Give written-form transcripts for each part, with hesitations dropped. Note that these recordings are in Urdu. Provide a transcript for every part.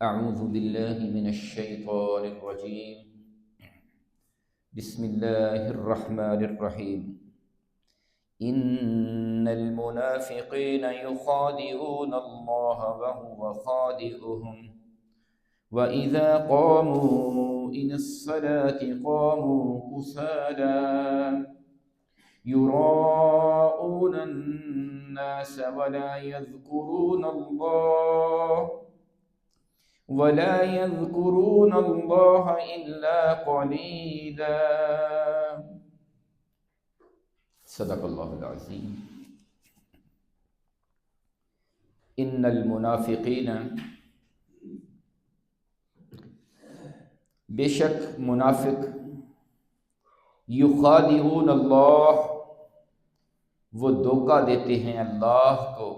أعوذ بالله من الشيطان الرجيم. بسم الله الرحمن الرحيم. إن المنافقين يخادعون الله وهو خادعهم وإذا قاموا إلى الصلاة قاموا كسالى يراءون الناس ولا يذكرون الله إلا قليلا. صدق اللہ العظیم. ان المنافقین، بے شک منافق، یخادعون اللہ، وہ دھوکہ دیتے ہیں اللہ کو،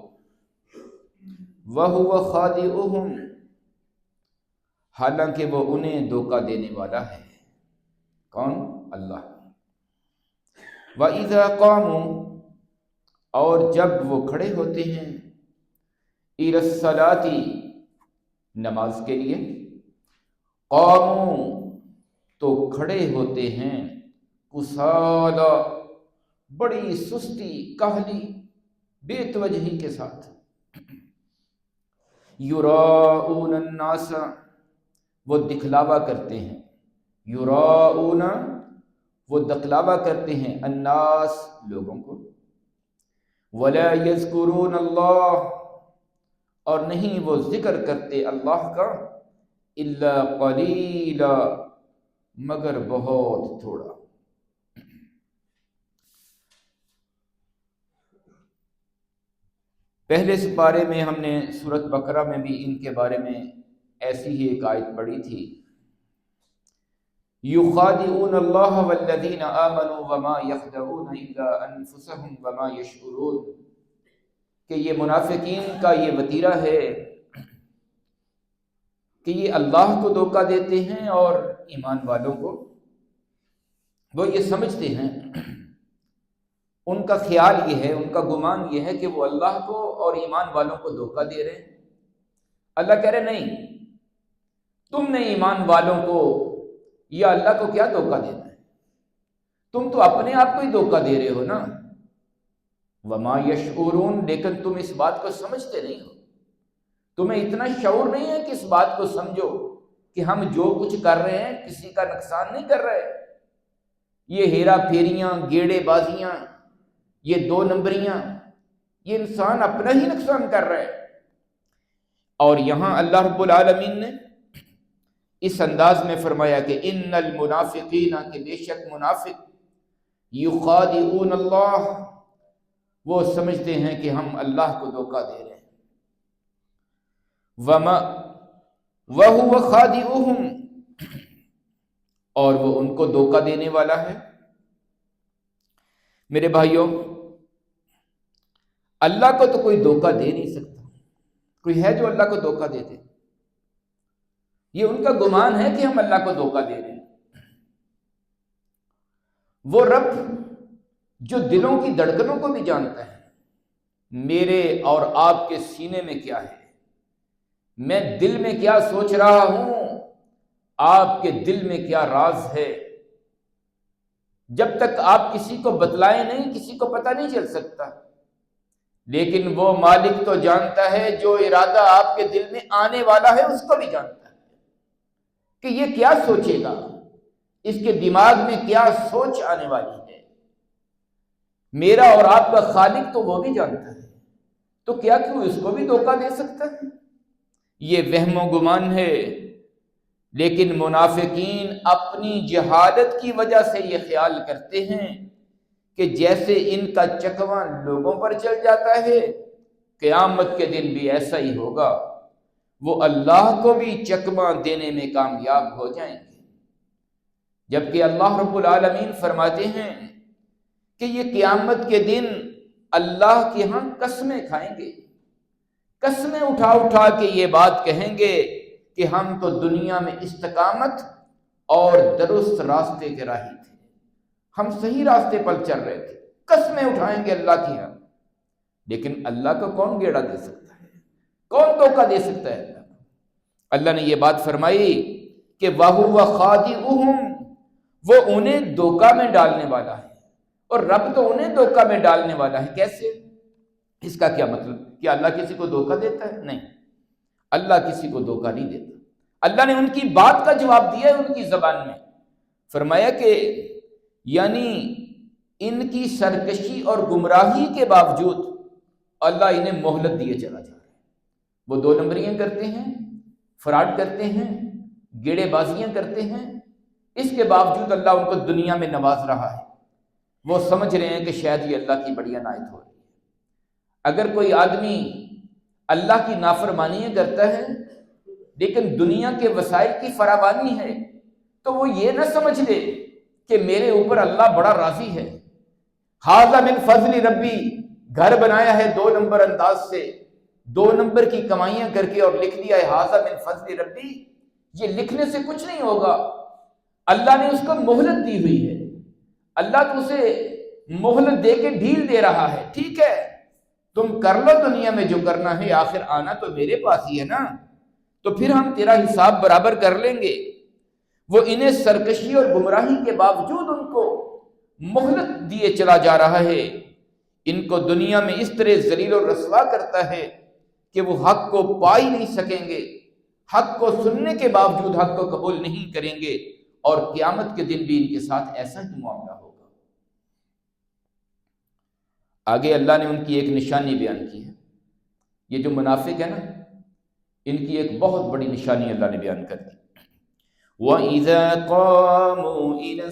وَهُوَ خَادِعُهُمْ، حالانکہ وہ انہیں دھوکہ دینے والا ہے. کون؟ اللہ. وَإِذَا قَامُوا، اور جب وہ کھڑے ہوتے ہیں، إِلَى الصَّلَاةِ، نماز کے لیے، قَامُوا، تو کھڑے ہوتے ہیں، کسالى، بڑی سستی، کاہلی، بے توجہی کے ساتھ. یراؤون الناس، وہ دکھلاوا کرتے ہیں. یراؤون، وہ دکھلاوا کرتے ہیں، الناس، لوگوں کو. ولا یذکرون اللہ، اور نہیں وہ ذکر کرتے اللہ کا، الا قلیلا، مگر بہت تھوڑا. پہلے اس بارے میں ہم نے سورۃ بقرہ میں بھی ان کے بارے میں ایسی ہی ایک آیت پڑھی تھی. یخادعون اللہ والذین آمنوا وما یخدعون الا انفسهم وما یشعرون، کہ یہ منافقین کا یہ وتیرہ ہے کہ یہ اللہ کو دھوکہ دیتے ہیں اور ایمان والوں کو. وہ یہ سمجھتے ہیں، ان کا خیال یہ ہے، ان کا گمان یہ ہے کہ وہ اللہ کو اور ایمان والوں کو دھوکہ دے رہے ہیں. اللہ کہہ رہے نہیں، تم نے ایمان والوں کو یا اللہ کو کیا دھوکہ دینا ہے؟ تم تو اپنے آپ کو ہی دھوکہ دے رہے ہو نا. وما یشعرون، لیکن تم اس بات کو سمجھتے نہیں ہو. تمہیں اتنا شعور نہیں ہے کہ اس بات کو سمجھو کہ ہم جو کچھ کر رہے ہیں کسی کا نقصان نہیں کر رہے. یہ ہیرا پھیریاں، گیڑے بازیاں، یہ دو نمبریاں، یہ انسان اپنا ہی نقصان کر رہا ہے. اور یہاں اللہ رب العالمین نے اس انداز میں فرمایا کہ ان المنافقین، کہ بے شک منافق، یخادعون اللہ، وہ سمجھتے ہیں کہ ہم اللہ کو دھوکہ دے رہے ہیں. وَهُوَ خَادِعُهُمْ، اور وہ ان کو دھوکہ دینے والا ہے. میرے بھائیوں، اللہ کو تو کوئی دھوکہ دے نہیں سکتا. کوئی ہے جو اللہ کو دھوکہ دے دے؟ یہ ان کا گمان ہے کہ ہم اللہ کو دھوکہ دے رہے ہیں. وہ رب جو دلوں کی دھڑکنوں کو بھی جانتا ہے، میرے اور آپ کے سینے میں کیا ہے، میں دل میں کیا سوچ رہا ہوں، آپ کے دل میں کیا راز ہے، جب تک آپ کسی کو بتلائیں نہیں کسی کو پتہ نہیں چل سکتا. لیکن وہ مالک تو جانتا ہے، جو ارادہ آپ کے دل میں آنے والا ہے اس کو بھی جانتا ہے کہ یہ کیا سوچے گا، اس کے دماغ میں کیا سوچ آنے والی ہے. میرا اور آپ کا خالق تو وہ بھی جانتا ہے، تو کیا کیوں اس کو بھی دھوکہ دے سکتا ہے؟ یہ وہم و گمان ہے. لیکن منافقین اپنی جہالت کی وجہ سے یہ خیال کرتے ہیں کہ جیسے ان کا چکواں لوگوں پر چل جاتا ہے، قیامت کے دن بھی ایسا ہی ہوگا، وہ اللہ کو بھی چکواں دینے میں کامیاب ہو جائیں گے. جبکہ اللہ رب العالمین فرماتے ہیں کہ یہ قیامت کے دن اللہ کے ہاں قسمیں کھائیں گے، قسمیں اٹھا اٹھا کے یہ بات کہیں گے کہ ہم تو دنیا میں استقامت اور درست راستے کے راہی تھے، ہم صحیح راستے پر چل رہے تھے. قسمیں اٹھائیں گے اللہ کی ہاں. لیکن اللہ کو کون گیڑا دے سکتا ہے؟ کون دھوکہ دے سکتا ہے اللہ کو؟ اللہ نے یہ بات فرمائی کہ وَهُوَ خَادِعُهُمْ، وہ انہیں دھوکہ میں ڈالنے والا ہے، اور رب تو انہیں دھوکہ میں ڈالنے والا ہے۔ کیسے؟ اس کا کیا مطلب؟ کیا اللہ کسی کو دھوکہ دیتا ہے؟ نہیں، اللہ کسی کو دھوکہ نہیں دیتا۔ اللہ نے ان کی بات کا جواب دیا ہے ان کی زبان میں، فرمایا کہ یعنی ان کی سرکشی اور گمراہی کے باوجود اللہ انہیں مہلت دیے چلا جا رہا ہے۔ وہ 2 نمبریاں کرتے ہیں، فراڈ کرتے ہیں، گیڑے بازیاں کرتے ہیں، اس کے باوجود اللہ ان کو دنیا میں نواز رہا ہے۔ وہ سمجھ رہے ہیں کہ شاید یہ اللہ کی بڑی عنایت ہو رہی ہے۔ اگر کوئی آدمی اللہ کی نافرمانیاں کرتا ہے لیکن دنیا کے وسائل کی فراوانی ہے، تو وہ یہ نہ سمجھ لے کہ میرے اوپر اللہ بڑا راضی ہے۔ ھذا من فضل ربی، گھر بنایا ہے 2 نمبر انداز سے، 2 نمبر کی کمائیاں کر کے اور لکھ دیا ہے ھذا من فضل ربی۔ یہ لکھنے سے کچھ نہیں ہوگا، اللہ نے اس کو مہلت دی ہوئی ہے۔ اللہ تو اسے مہلت دے کے ڈھیل دے رہا ہے، ٹھیک ہے تم کر لو دنیا میں جو کرنا ہے، آخر آنا تو میرے پاس ہی ہے نا، تو پھر ہم تیرا حساب برابر کر لیں گے۔ وہ انہیں سرکشی اور گمراہی کے باوجود ان کو مہلت دیے چلا جا رہا ہے، ان کو دنیا میں اس طرح ذلیل و رسوا کرتا ہے کہ وہ حق کو پا ہی نہیں سکیں گے، حق کو سننے کے باوجود حق کو قبول نہیں کریں گے، اور قیامت کے دن بھی ان کے ساتھ ایسا ہی معاملہ ہوگا۔ آگے اللہ نے ان کی ایک نشانی بیان کی ہے۔ یہ جو منافق ہے نا، ان کی ایک بہت بڑی نشانی اللہ نے بیان کر دی۔ وَإِذَا قَامُوا إِلَى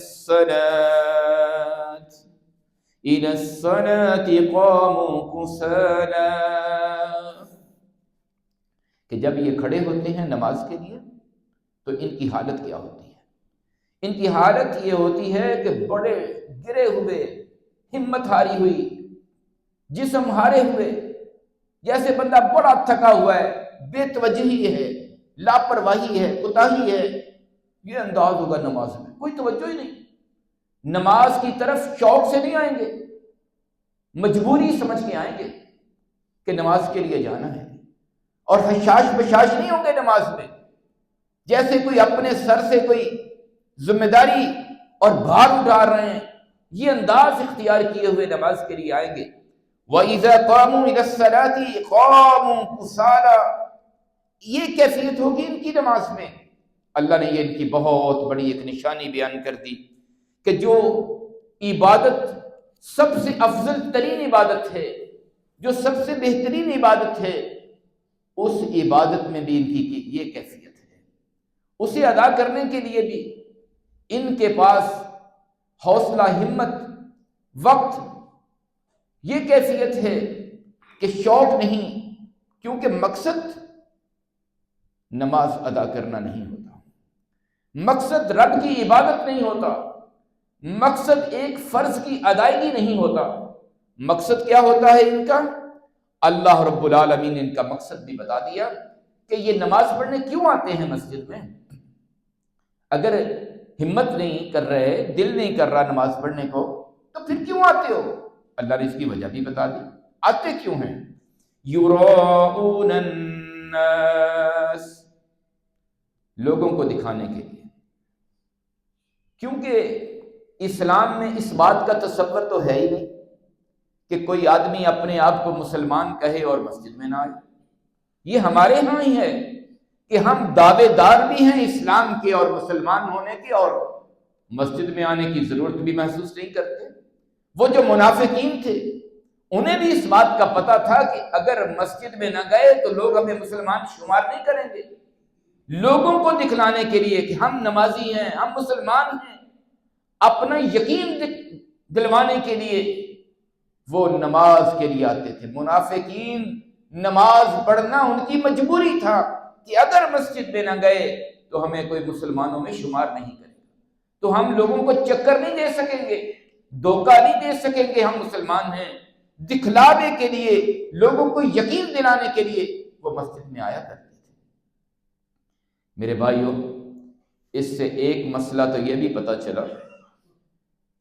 الصَّلَاةِ قَامُوا كُسَالَىٰ، کہ جب یہ کھڑے ہوتے ہیں نماز کے لیے تو ان کی حالت کیا ہوتی ہے؟ ان کی حالت یہ ہوتی ہے کہ بڑے گرے ہوئے، ہمت ہاری ہوئی، جسم ہارے ہوئے، جیسے بندہ بڑا تھکا ہوا ہے، بے توجہی ہے، لاپرواہی ہے، کوتاہی ہے، یہ انداز ہوگا نماز میں، کوئی توجہ ہی نہیں، نماز کی طرف شوق سے نہیں آئیں گے، مجبوری سمجھ کے آئیں گے کہ نماز کے لیے جانا ہے، اور حشاش بشاش نہیں ہوں گے نماز میں، جیسے کوئی اپنے سر سے کوئی ذمہ داری اور بھار اٹھا رہے ہیں، یہ انداز اختیار کیے ہوئے نماز کے لیے آئیں گے۔ وَإِذَا قَامُوا إِلَى الصَّلَاةِ قَامُوا كُسَالَىٰ، یہ کیفیت ہوگی ان کی نماز میں۔ اللہ نے یہ ان کی بہت بڑی ایک نشانی بیان کر دی کہ جو عبادت سب سے افضل ترین عبادت ہے، جو سب سے بہترین عبادت ہے، اس عبادت میں بھی ان کی یہ کیفیت ہے۔ اسے ادا کرنے کے لیے بھی ان کے پاس حوصلہ، ہمت، وقت، یہ کیفیت ہے کہ شوق نہیں، کیونکہ مقصد نماز ادا کرنا نہیں ہوتا، مقصد رب کی عبادت نہیں ہوتا، مقصد ایک فرض کی ادائیگی نہیں ہوتا، مقصد کیا ہوتا ہے ان کا؟ اللہ رب العالمین نے ان کا مقصد بھی بتا دیا کہ یہ نماز پڑھنے کیوں آتے ہیں مسجد میں۔ اگر ہمت نہیں کر رہے، دل نہیں کر رہا نماز پڑھنے کو، تو پھر کیوں آتے ہو؟ اللہ نے اس کی وجہ بھی بتا دی، آتے کیوں ہیں؟ یراؤن الناس، لوگوں کو دکھانے کے لیے، کیونکہ اسلام میں اس بات کا تصور تو ہے ہی نہیں کہ کوئی آدمی اپنے آپ کو مسلمان کہے اور مسجد میں نہ آئے۔ یہ ہمارے ہاں ہی ہے کہ ہم دعوے دار بھی ہیں اسلام کے اور مسلمان ہونے کے، اور مسجد میں آنے کی ضرورت بھی محسوس نہیں کرتے۔ وہ جو منافقین تھے انہیں بھی اس بات کا پتہ تھا کہ اگر مسجد میں نہ گئے تو لوگ ہمیں مسلمان شمار نہیں کریں گے۔ لوگوں کو دکھلانے کے لیے کہ ہم نمازی ہیں، ہم مسلمان ہیں، اپنا یقین دلوانے کے لیے وہ نماز کے لیے آتے تھے۔ منافقین نماز پڑھنا ان کی مجبوری تھا کہ اگر مسجد میں نہ گئے تو ہمیں کوئی مسلمانوں میں شمار نہیں کرے گا، تو ہم لوگوں کو چکر نہیں دے سکیں گے، دھوکہ نہیں دے سکیں گے، ہم مسلمان ہیں۔ دکھلاوے کے لیے، لوگوں کو یقین دلانے کے لیے وہ مسجد میں آیا کرتے تھے۔ میرے بھائیوں، اس سے ایک مسئلہ تو یہ بھی پتہ چلا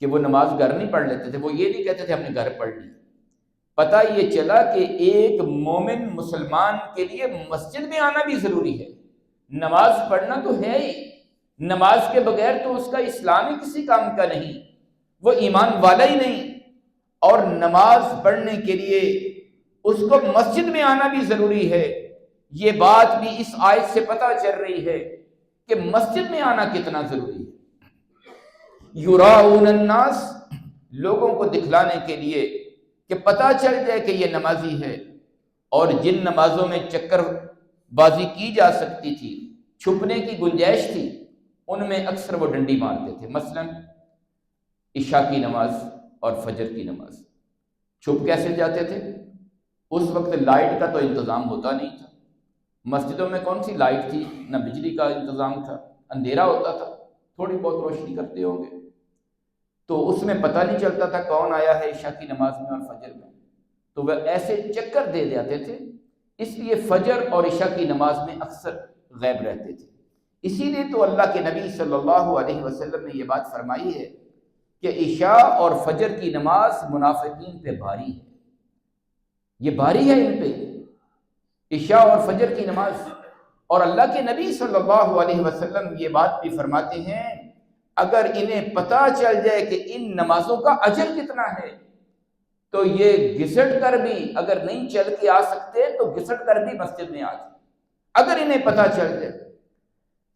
کہ وہ نماز گھر نہیں پڑھ لیتے تھے، وہ یہ نہیں کہتے تھے ہم نے گھر پڑھ لی۔ پتہ یہ چلا کہ ایک مومن مسلمان کے لیے مسجد میں آنا بھی ضروری ہے، نماز پڑھنا تو ہے ہی، نماز کے بغیر تو اس کا اسلام ہی کسی کام کا نہیں، وہ ایمان والا ہی نہیں۔ اور نماز پڑھنے کے لیے اس کو مسجد میں آنا بھی ضروری ہے۔ یہ بات بھی اس آیت سے پتہ چل رہی ہے کہ مسجد میں آنا کتنا ضروری ہے۔ یراؤن الناس، لوگوں کو دکھلانے کے لیے کہ پتہ چل جائے کہ یہ نمازی ہے۔ اور جن نمازوں میں چکر بازی کی جا سکتی تھی، چھپنے کی گنجائش تھی، ان میں اکثر وہ ڈنڈی مارتے تھے۔ مثلا عشاء کی نماز اور فجر کی نماز چھپ کیسے جاتے تھے؟ اس وقت لائٹ کا تو انتظام ہوتا نہیں تھا، مسجدوں میں کون سی لائٹ تھی، نہ بجلی کا انتظام تھا، اندھیرا ہوتا تھا، تھوڑی بہت روشنی کرتے ہوں گے، تو اس میں پتہ نہیں چلتا تھا کون آیا ہے عشاء کی نماز میں اور فجر میں، تو وہ ایسے چکر دے جاتے تھے۔ اس لیے فجر اور عشاء کی نماز میں اکثر غائب رہتے تھے۔ اسی لیے تو اللہ کے نبی صلی اللہ علیہ وسلم نے یہ بات فرمائی ہے کہ عشاء اور فجر کی نماز منافقین پہ بھاری ہے، یہ بھاری ہے ان پہ، عشاء اور فجر کی نماز۔ اور اللہ کے نبی صلی اللہ علیہ وسلم یہ بات بھی فرماتے ہیں اگر انہیں پتہ چل جائے کہ ان نمازوں کا اجر کتنا ہے تو یہ گھسٹ کر بھی، اگر نہیں چل کے آ سکتے تو گھسٹ کر بھی مسجد میں آ جائیں، اگر انہیں پتہ چل جائے۔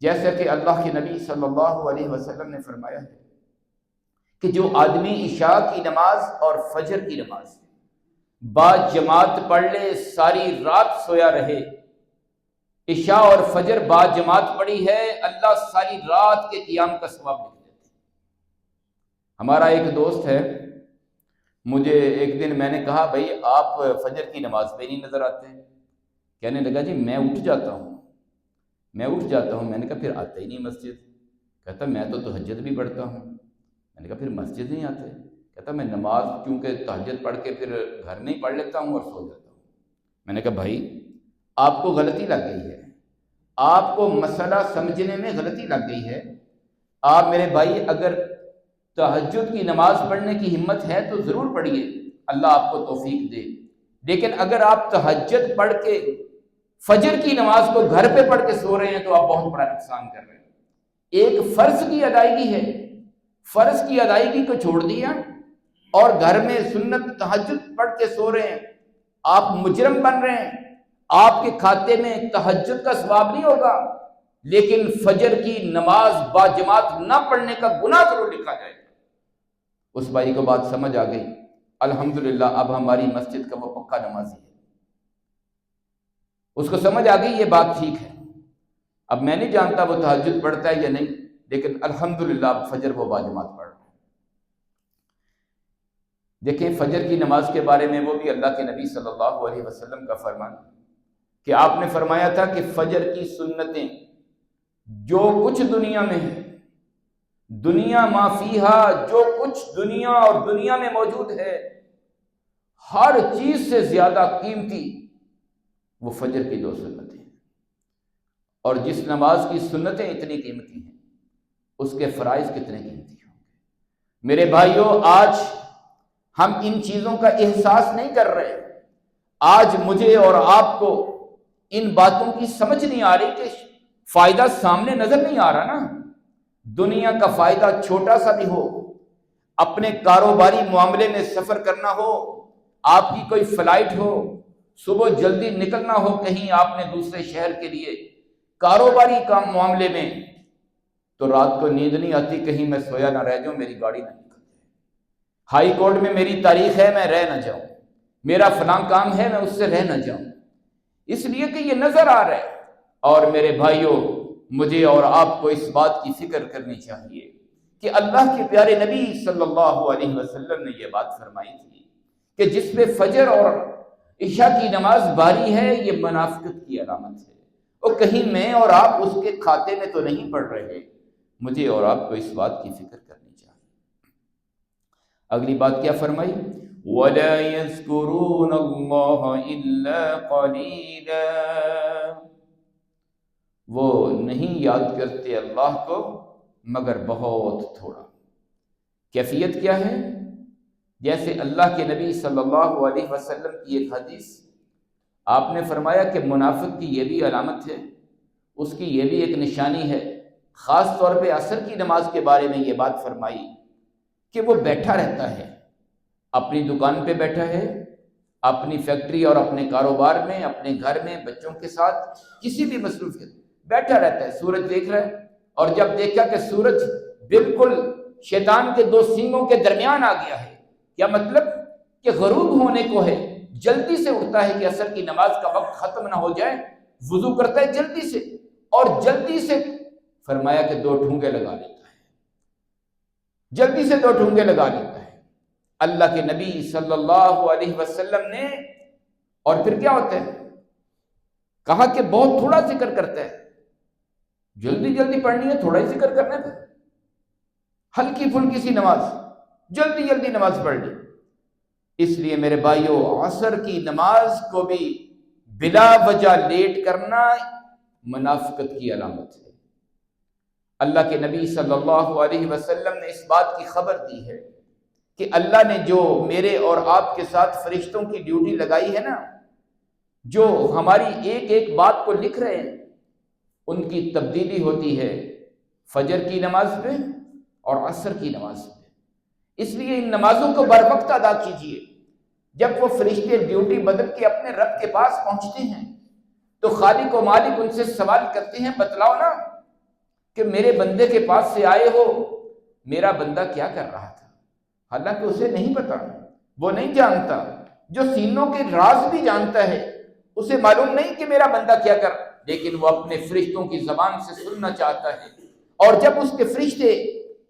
جیسا کہ اللہ کے نبی صلی اللہ علیہ وسلم نے فرمایا ہے کہ جو آدمی عشاء کی نماز اور فجر کی نماز با جماعت پڑھ لے، ساری رات سویا رہے، عشاء اور فجر با جماعت پڑھی ہے، اللہ ساری رات کے قیام کا ثواب لکھ دیتے ہیں۔ ہمارا ایک دوست ہے، مجھے ایک دن میں نے کہا بھائی آپ فجر کی نماز پہ نہیں نظر آتے ہیں، کہنے لگا جی میں اٹھ جاتا ہوں۔ میں نے کہا پھر آتے ہی نہیں مسجد؟ کہتا میں تو تہجد بھی پڑھتا ہوں۔ میں نے کہا پھر مسجد نہیں آتے؟ کہتا میں نماز کیونکہ تہجد پڑھ کے پھر گھر میں ہی پڑھ لیتا ہوں اور سو جاتا ہوں۔ میں نے کہا بھائی آپ کو غلطی لگ گئی ہے، آپ کو مسئلہ سمجھنے میں غلطی لگ گئی ہے۔ آپ میرے بھائی اگر تہجد کی نماز پڑھنے کی ہمت ہے تو ضرور پڑھیے، اللہ آپ کو توفیق دے، لیکن اگر آپ تہجد پڑھ کے فجر کی نماز کو گھر پہ پڑھ کے سو رہے ہیں تو آپ بہت بڑا نقصان کر رہے ہیں۔ ایک فرض کی ادائیگی ہے، فرض کی ادائیگی کو چھوڑ دیا اور گھر میں سنت تہجد پڑھ کے سو رہے ہیں، آپ مجرم بن رہے ہیں۔ آپ کے کھاتے میں تہجد کا ثواب نہیں ہوگا، لیکن فجر کی نماز با جماعت نہ پڑھنے کا گناہ ضرور لکھا جائے گا۔ اس بھائی کو بات سمجھ آ گئی، الحمدللہ اب ہماری مسجد کا وہ پکا نمازی ہے، اس کو سمجھ آ گئی یہ بات ٹھیک ہے۔ اب میں نہیں جانتا وہ تہجد پڑھتا ہے یا نہیں، لیکن الحمدللہ اب فجر وہ با جماعت پڑھ رہا ہے۔ دیکھیں فجر کی نماز کے بارے میں وہ بھی اللہ کے نبی صلی اللہ علیہ وسلم کا فرمان کہ آپ نے فرمایا تھا کہ فجر کی سنتیں جو کچھ دنیا میں ہے، دنیا ما فیہا، جو کچھ دنیا اور دنیا میں موجود ہے، ہر چیز سے زیادہ قیمتی وہ فجر کی دو سنتیں ہیں۔ اور جس نماز کی سنتیں اتنی قیمتی ہیں اس کے فرائض کتنے قیمتی ہوں گے۔ میرے بھائیوں آج ہم ان چیزوں کا احساس نہیں کر رہے، آج مجھے اور آپ کو ان باتوں کی سمجھ نہیں آ رہی کہ فائدہ سامنے نظر نہیں آ رہا نا۔ دنیا کا فائدہ چھوٹا سا بھی ہو، اپنے کاروباری معاملے میں سفر کرنا ہو، آپ کی کوئی فلائٹ ہو، صبح جلدی نکلنا ہو کہیں آپ نے دوسرے شہر کے لیے، کاروباری کام معاملے میں، تو رات کو نیند نہیں آتی کہیں میں سویا نہ رہ جاؤں، میری گاڑی نہ نکل جائے، ہائی کورٹ میں میری تاریخ ہے میں رہ نہ جاؤں، میرا فلاں کام ہے میں اس سے رہ نہ جاؤں، اس لیے کہ یہ نظر آ رہا ہے۔ اور میرے بھائیوں مجھے اور آپ کو اس بات کی فکر کرنی چاہیے کہ اللہ کے پیارے نبی صلی اللہ علیہ وسلم نے یہ بات فرمائی تھی کہ جس پہ فجر اور عشاء کی نماز باری ہے یہ منافقت کی علامت ہے، اور کہیں میں اور آپ اس کے کھاتے میں تو نہیں پڑھ رہے۔ مجھے اور آپ کو اس بات کی فکر کرنی چاہیے۔ اگلی بات کیا فرمائی؟ وَلَا يَذْكُرُونَ اللَّهَ إِلَّا قَلِيلًا، وہ نہیں یاد کرتے اللہ کو مگر بہت تھوڑا۔ کیفیت کیا ہے؟ جیسے اللہ کے نبی صلی اللہ علیہ وسلم کی ایک حدیث آپ نے فرمایا کہ منافق کی یہ بھی علامت ہے، اس کی یہ بھی ایک نشانی ہے۔ خاص طور پہ عصر کی نماز کے بارے میں یہ بات فرمائی کہ وہ بیٹھا رہتا ہے، اپنی دکان پہ بیٹھا ہے، اپنی فیکٹری اور اپنے کاروبار میں، اپنے گھر میں، بچوں کے ساتھ کسی بھی مصروفیت بیٹھا رہتا ہے، سورج دیکھ رہا ہے، اور جب دیکھا کہ سورج بالکل شیطان کے دو سینگوں کے درمیان آ گیا ہے، کیا مطلب کہ غروب ہونے کو ہے، جلدی سے اٹھتا ہے کہ عصر کی نماز کا وقت ختم نہ ہو جائے، وضو کرتا ہے جلدی سے، اور جلدی سے فرمایا کہ 2 ٹھونگے لگا لیتا ہے، جلدی سے 2 ٹھونگے لگا لیتا ہے۔ اللہ کے نبی صلی اللہ علیہ وسلم نے، اور پھر کیا ہوتا ہے، کہا کہ بہت تھوڑا ذکر کرتا ہے، جلدی جلدی پڑھنی ہے، تھوڑا ہی ذکر کرنا ہے، ہلکی پھلکی سی نماز، جلدی جلدی نماز پڑھ لی۔ اس لیے میرے بھائیوں، عصر کی نماز کو بھی بلا وجہ لیٹ کرنا منافقت کی علامت ہے۔ اللہ کے نبی صلی اللہ علیہ وسلم نے اس بات کی خبر دی ہے کہ اللہ نے جو میرے اور آپ کے ساتھ فرشتوں کی ڈیوٹی لگائی ہے نا، جو ہماری ایک ایک بات کو لکھ رہے ہیں، ان کی تبدیلی ہوتی ہے فجر کی نماز پہ اور عصر کی نماز پہ۔ اس لیے ان نمازوں کو بر وقت ادا کیجیے۔ جب وہ فرشتے ڈیوٹی بدل کے اپنے رب کے پاس پہنچتے ہیں تو خالق و مالک ان سے سوال کرتے ہیں، بتلاؤ نا کہ میرے بندے کے پاس سے آئے ہو، میرا بندہ کیا کر رہا تھا؟ حالانکہ اسے نہیں پتا، وہ نہیں جانتا، جو سینوں کے راز بھی جانتا ہے، اسے معلوم نہیں کہ میرا بندہ کیا کر، لیکن وہ اپنے فرشتوں کی زبان سے سننا چاہتا ہے۔ اور جب اس کے فرشتے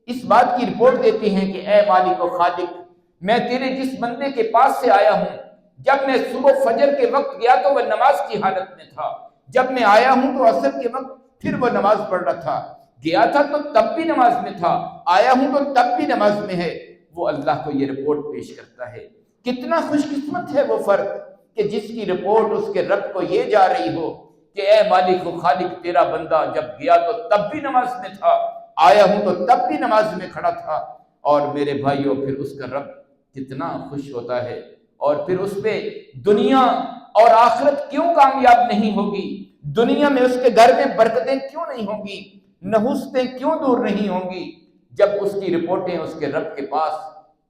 اس بات کی رپورٹ دیتے ہیں کہ اے مالک و خالق، میں تیرے جس بندے کے پاس سے آیا ہوں، جب میں صبح فجر کے وقت گیا تو وہ نماز کی حالت میں تھا، جب میں آیا ہوں تو عصر کے وقت پھر وہ نماز پڑھ رہا تھا، گیا تھا تو تب بھی نماز میں تھا، آیا ہوں تو تب بھی نماز میں ہے، وہ اللہ کو یہ رپورٹ پیش کرتا ہے۔ کتنا خوش قسمت ہے وہ فرد کہ جس کی رپورٹ اس کے رب کو یہ جا رہی ہو کہ اے مالک و خالق، تیرا بندہ جب گیا تو تب بھی نماز میں تھا، آیا ہوں تو تب بھی نماز میں کھڑا تھا۔ اور میرے بھائیوں، پھر اس کا رب کتنا خوش ہوتا ہے، اور پھر اس پہ دنیا اور آخرت کیوں کامیاب نہیں ہوگی، دنیا میں اس کے گھر میں برکتیں کیوں نہیں ہوں گی، نحوستیں کیوں دور نہیں ہوں گی، جب اس کی رپورٹیں اس کے رب کے پاس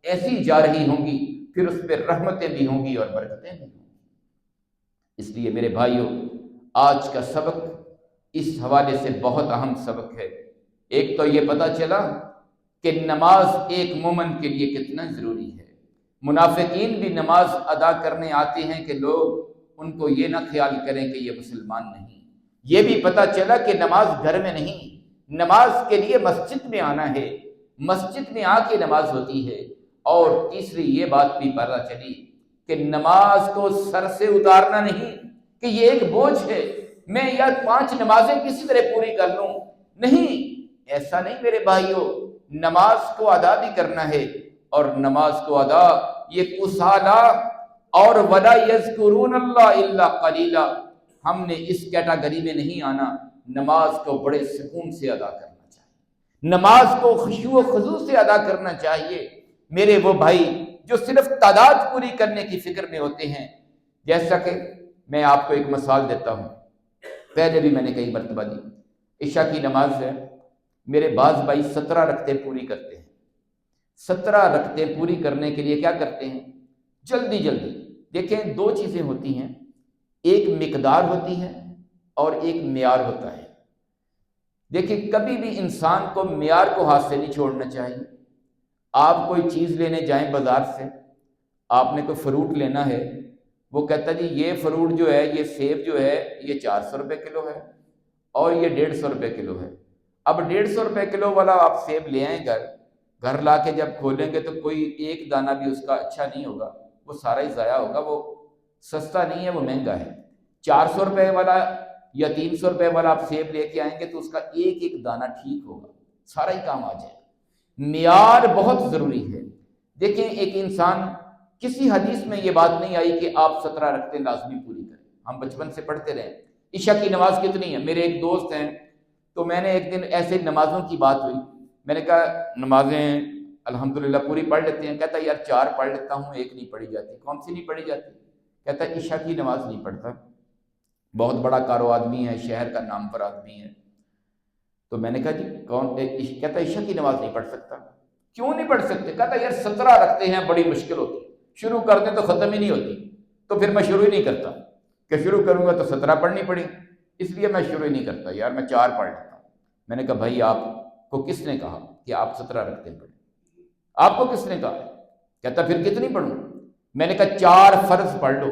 ایسی جا رہی ہوں گی، پھر اس پہ رحمتیں بھی ہوں گی اور برکتیں بھی ہوں گی۔ اس لیے میرے بھائیوں، آج کا سبق اس حوالے سے بہت اہم سبق ہے۔ ایک تو یہ پتہ چلا کہ نماز ایک مومن کے لیے کتنا ضروری ہے۔ منافقین بھی نماز ادا کرنے آتے ہیں کہ لوگ ان کو یہ نہ خیال کریں کہ یہ مسلمان نہیں۔ یہ بھی پتہ چلا کہ نماز گھر میں نہیں، نماز کے لیے مسجد میں آنا ہے، مسجد میں آ کے نماز ہوتی ہے۔ اور تیسری یہ بات بھی پتہ چلی کہ نماز کو سر سے اتارنا نہیں کہ یہ ایک بوجھ ہے، میں یا 5 نمازیں کسی طرح پوری کر لوں، نہیں، ایسا نہیں میرے بھائیوں، نماز کو ادا بھی کرنا ہے، اور نماز کو ادا یہ کسالہ اور ولا یذکرون اللہ الا قلیلا، ہم نے اس کیٹاگری میں نہیں آنا۔ نماز کو بڑے سکون سے ادا کرنا چاہیے، نماز کو خشوع و خضوع سے ادا کرنا چاہیے۔ میرے وہ بھائی جو صرف تعداد پوری کرنے کی فکر میں ہوتے ہیں، جیسا کہ میں آپ کو ایک مثال دیتا ہوں، پہلے بھی میں نے کئی مرتبہ دی، عشاء کی نماز ہے، میرے بعض بھائی 17 رکعتیں پوری کرتے ہیں۔ 17 رکعتیں پوری کرنے کے لیے کیا کرتے ہیں؟ جلدی جلدی۔ دیکھیں، 2 چیزیں ہوتی ہیں، ایک مقدار ہوتی ہے اور ایک معیار ہوتا ہے۔ دیکھیں، کبھی بھی انسان کو معیار کو ہاتھ سے نہیں چھوڑنا چاہیے۔ آپ کوئی چیز لینے جائیں بازار سے، آپ نے کوئی فروٹ لینا ہے، وہ کہتا جی یہ فروٹ جو ہے، یہ سیب جو ہے یہ 400 روپے کلو ہے اور یہ 150 روپے کلو ہے۔ اب 150 روپے کلو والا آپ سیب لے آئیں گھر لا کے جب کھولیں گے تو کوئی ایک دانہ بھی اس کا اچھا نہیں ہوگا، وہ سارا ہی ضائع ہوگا، وہ سستا نہیں ہے، وہ مہنگا ہے۔ 400 روپے والا یا 300 روپے والا آپ سیب لے کے آئیں گے تو اس کا ایک ایک دانہ ٹھیک ہوگا، سارا ہی کام آ جائے گا۔ معیار بہت ضروری ہے۔ دیکھیں، ایک انسان، کسی حدیث میں یہ بات نہیں آئی کہ آپ 17 رکعتیں لازمی پوری کریں، ہم بچپن سے پڑھتے رہے۔ عشاء کی نماز کتنی ہے؟ میرے ایک دوست ہیں، تو میں نے ایک دن ایسے نمازوں کی بات ہوئی، میں نے کہا نمازیں الحمدللہ پوری پڑھ لیتے ہیں؟ کہتا یار 4 پڑھ لیتا ہوں، ایک نہیں پڑھی جاتی۔ کون سی نہیں پڑھی جاتی؟ کہتا عشاء کی نماز نہیں پڑھتا۔ بہت بڑا کارو آدمی ہے، شہر کا نام پر آدمی ہے۔ تو میں نے کہا جی کون؟ کہتا عشاء کی نماز نہیں پڑھ سکتا۔ کیوں نہیں پڑھ سکتے؟ کہتا یار 17 رکھتے ہیں، بڑی مشکل ہوتی ہے، شروع کر دیں تو ختم ہی نہیں ہوتی، تو پھر میں شروع ہی نہیں کرتا، کہ شروع کروں گا تو 17 پڑھنی پڑے، اس لیے میں شروع ہی نہیں کرتا، یار میں 4 پڑھ لیتا ہوں۔ میں نے کہا بھائی آپ کو کس نے کہا کہ آپ 17 رکھتے ہیں پڑھیں؟ آپ کو کس نے کہا؟ کہتا پھر کتنی پڑھوں؟ میں نے کہا 4 فرض پڑھ لو،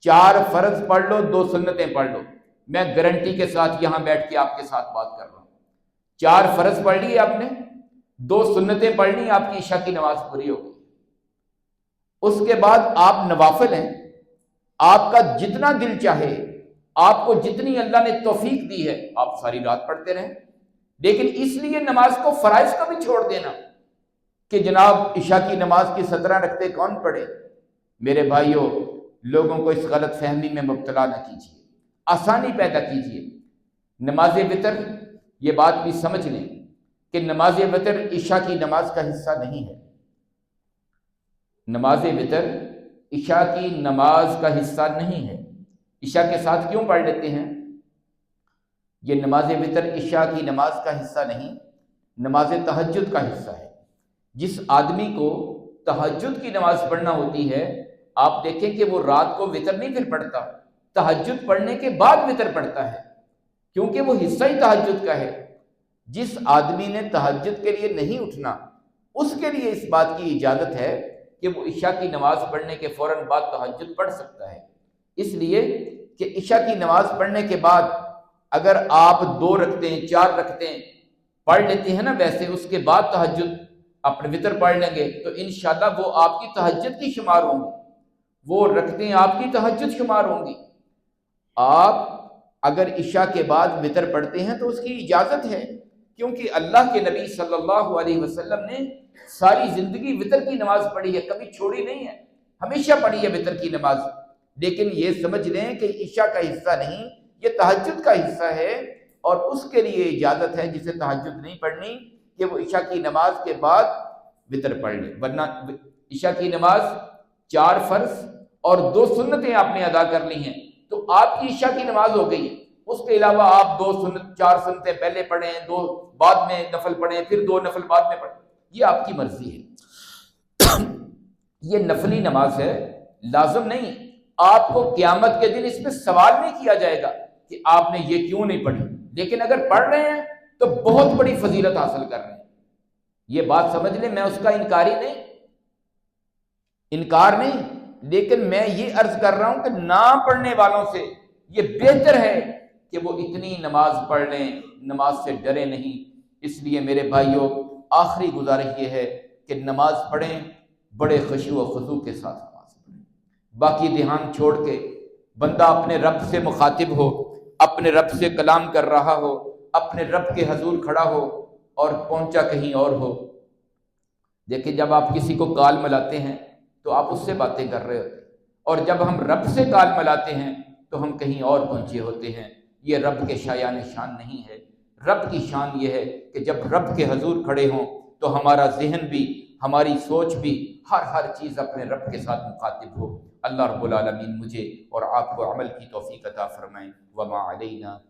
4 فرض پڑھ لو، 2 سنتیں پڑھ لو، میں گارنٹی کے ساتھ یہاں بیٹھ کے آپ کے ساتھ بات کر رہا ہوں۔ 4 فرض پڑھ لی آپ نے، 2 سنتیں پڑھ لی، آپ کی عشاء کی نماز پوری ہو گئی۔ اس کے بعد آپ نوافل ہیں، آپ کا جتنا دل چاہے، آپ کو جتنی اللہ نے توفیق دی ہے، آپ ساری رات پڑھتے رہیں، لیکن اس لیے نماز کو فرائض کو بھی چھوڑ دینا کہ جناب عشاء کی نماز کی 17 رکھتے کون پڑھے؟ میرے بھائیوں، لوگوں کو اس غلط فہمی میں مبتلا نہ کیجیے، آسانی پیدا کیجیے۔ نماز وتر، یہ بات بھی سمجھ لیں کہ نماز وتر عشاء کی نماز کا حصہ نہیں ہے۔ نماز وتر عشاء کی نماز کا حصہ نہیں ہے۔ عشاء کے ساتھ کیوں پڑھ لیتے ہیں؟ یہ نماز وتر عشاء کی نماز کا حصہ نہیں، نماز تہجد کا حصہ ہے۔ جس آدمی کو تہجد کی نماز پڑھنا ہوتی ہے، آپ دیکھیں کہ وہ رات کو وتر نہیں پھر پڑھتا، تہجد پڑھنے کے بعد وتر پڑھتا ہے، کیونکہ وہ حصہ ہی تہجد کا ہے۔ جس آدمی نے تہجد کے لیے نہیں اٹھنا، اس کے لیے اس بات کی اجازت ہے کہ وہ عشاء کی نماز پڑھنے کے فوراً بعد تہجد پڑھ سکتا ہے، اس لیے کہ عشاء کی نماز پڑھنے کے بعد اگر آپ 2 رکعتیں 4 رکعتیں پڑھ لیتے ہیں نا، ویسے اس کے بعد تہجد اپنے وتر پڑھ لیں گے تو انشاءاللہ وہ آپ کی تہجد کی شمار ہوں گی، وہ رکعتیں آپ کی تہجد شمار ہوں گی۔ آپ اگر عشاء کے بعد وتر پڑھتے ہیں تو اس کی اجازت ہے، کیونکہ اللہ کے نبی صلی اللہ علیہ وسلم نے ساری زندگی وتر کی نماز پڑھی ہے، کبھی چھوڑی نہیں ہے، ہمیشہ پڑھی ہے وتر کی نماز۔ لیکن یہ سمجھ لیں کہ عشاء کا حصہ نہیں، یہ تہجد کا حصہ ہے، اور اس کے لیے اجازت ہے جسے تہجد نہیں پڑھنی کہ وہ عشاء کی نماز کے بعد وتر پڑھ لے، ورنہ عشاء کی نماز 4 فرض اور 2 سنتیں آپ نے ادا کر لی ہیں تو آپ کی عشاء کی نماز ہو گئی ہے۔ اس کے علاوہ آپ 4 سنتیں پہلے پڑھیں، 2 بعد میں نفل پڑھیں، پھر 2 نفل بعد میں پڑھیں، یہ آپ کی مرضی ہے۔ یہ نفلی نماز ہے، لازم نہیں۔ آپ کو قیامت کے دن اس میں سوال نہیں کیا جائے گا کہ آپ نے یہ کیوں نہیں پڑھی، لیکن اگر پڑھ رہے ہیں تو بہت بڑی فضیلت حاصل کر رہے ہیں۔ یہ بات سمجھ لیں، میں اس کا انکار نہیں، لیکن میں یہ عرض کر رہا ہوں کہ نہ پڑھنے والوں سے یہ بہتر ہے کہ وہ اتنی نماز پڑھ لیں، نماز سے ڈرے نہیں۔ اس لیے میرے بھائیوں، آخری گزارش یہ ہے کہ نماز پڑھیں، بڑے خشوع و خضوع کے ساتھ نماز پڑھیں، باقی دھیان چھوڑ کے بندہ اپنے رب سے مخاطب ہو، اپنے رب سے کلام کر رہا ہو، اپنے رب کے حضور کھڑا ہو اور پہنچا کہیں اور ہو۔ دیکھیں جب آپ کسی کو کال ملاتے ہیں تو آپ اس سے باتیں کر رہے ہوتے ہیں، اور جب ہم رب سے کال ملاتے ہیں تو ہم کہیں اور پہنچے ہوتے ہیں۔ یہ رب کے شایان شان نہیں ہے۔ رب کی شان یہ ہے کہ جب رب کے حضور کھڑے ہوں تو ہمارا ذہن بھی، ہماری سوچ بھی، ہر چیز اپنے رب کے ساتھ مخاطب ہو۔ اللہ رب العالمین مجھے اور آپ کو عمل کی توفیق عطا فرمائیں۔ وما علینا